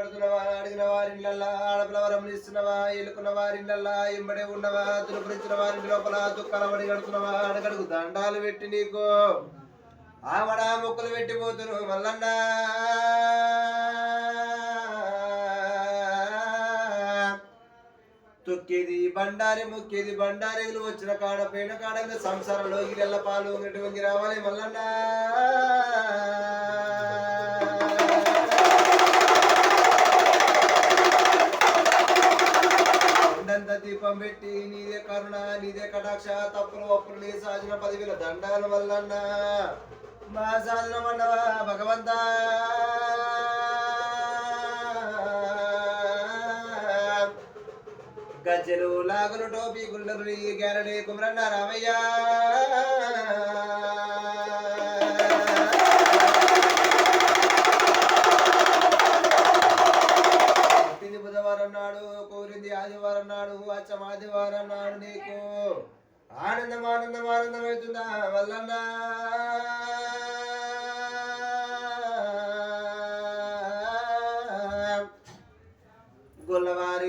కడుతున్నవా అడిగిన వారిళ్ళల్లా ఆడపిల్ల వరములు ఇస్తున్నవా ఎలుకున్న వారిళ్ళల్లా ఎంబడే ఉన్నవా దులుపురించిన వారి లోపల దుఃఖాల పడి కడుతున్నవా అడగడుగు దండాలు పెట్టి నీకు ఆమడ మొక్కలు పెట్టిపోతును మల్లన్నా తొక్కేది బండారి ముక్కేది బండారీలు వచ్చిన కాడ పైన కాడ సంసారంలో గిరెల్ల పాలు వంగి రావాలి మల్లన్నా కొండంత దీపం పెట్టి నీదే కరుణ నీదే కటాక్ష తప్పులు ఒప్పులు నీ సాధిన 10,000 దండాల మల్లన్నా మా సాధన మండవా భగవంతా గజ్జలు లాగులు టోపీ గుండలు గ్యారడి కుమరన్న రామయ్య పుట్టింది బుధవారం నాడు కోరింది ఆదివారం నాడు అచ్చం ఆదివారం నాడు నీకు ఆనందం ఆనందం ఆనందం అవుతుందా వల్లన్నా గొల్లవారి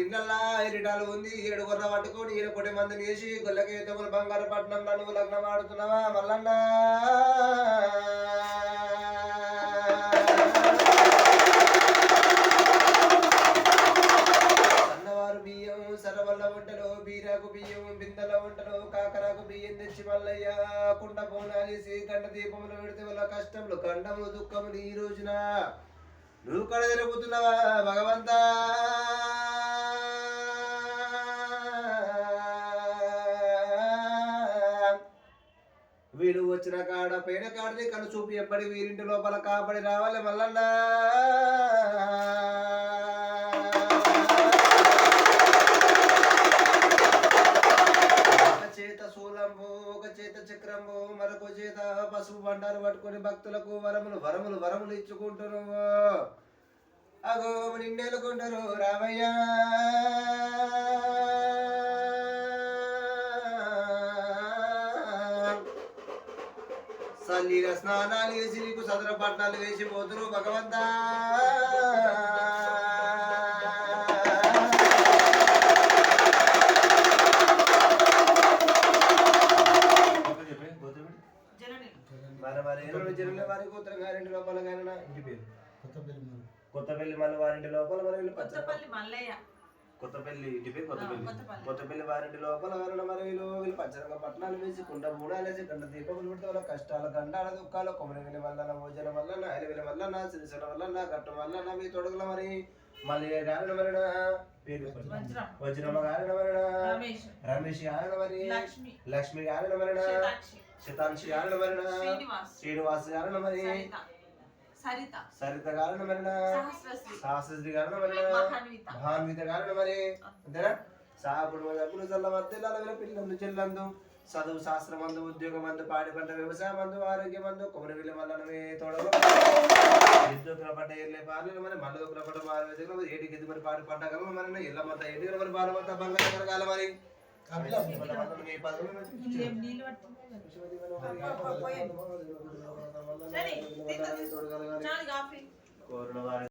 ఇరిటాలు ఉంది 7 గొర్ర పట్టుకొని 7 మందిని వేసి గొల్లకేతములు బంగారు పట్నం నువ్వు లగ్నం ఆడుతున్నావా మల్లన్నా సన్నవారు బియ్యం సరవల్ల వంటలు బీరాకు బియ్యం బిందెల వంటలు కాకరాకు బియ్యం తెచ్చి మల్లయ్య కుండ పోనాలేసి గంట దీపములు పెడితే వాళ్ళ కష్టములు గండములు దుఃఖములు ఈ రోజున నువ్వు కడ జరుగుతున్నావా భగవంతా వీడు వచ్చిన కాడ పైన కాడని కను చూపి ఎప్పటి వీరింటి లోపల కాపడి రావాలి మల్లన్నా ఒక చేత శూలంబు ఒక చేత చక్రంబు మరొక చేత పసుపు బండారు పట్టుకొని భక్తులకు వరములు వరములు వరములు ఇచ్చుకుంటున్నావు అగో నిండేలుకుంటారు రామయ్య సల్లీల స్నానాలు వేసి నీకు సదర పట్నాలు వేసి పోతురు భగవంతా వారి కూతురు గారింటి లోపల కొత్తపల్లి మళ్ళీ వారింటి లోపల కొత్తపల్లి ఇంటి పేరు కొత్తపల్లి వారింటి లోపల మరి వీళ్ళు పచ్చరంగ పట్టణాలు వేసి కుండ మూడాలేసి గంట దీపములు పెడితే వాళ్ళ కష్టాలు గండాల దుఃఖాలు కొమ్మరిగిలి వల్ల భోజనం వల్ల ఐలవిల వల్ల సిరిసల వల్ల గట్టు వల్ల మీ తొడుగుల మరి మళ్ళీ గారిన మరణ పేరు వజ్రమ గారిన మరణ రమేష్ గారిన మరి లక్ష్మి గారిన మరణ శతాంక్షి గారిన మరణ శ్రీనివాస్ గారిన మరి సరిత గారిన మరణ సహస్రశ్రీ గారిన మరణ భాన్విత గారిన మరి అంతేనా సాపుడు డబ్బులు చల్ల మధ్యలో పిల్లలు చెల్లందు చదువు శాస్త్రమందు ఉద్యోగమందు పాడి పంట వ్యవసాయమందు ఆరోగ్యమందు కొమరవిల్లి మల్లనమే తోడలు విద్యుత్తుల పంట ఎల్లే పార్లు మరి మల్లదుకుల పంట మారు ఏటికి ఎది మరి పాడి పంట కల మరి ఇళ్ళమంతా ఏటికి మరి బాలమంతా బంగారం కలగాల మరి కోరిన వారి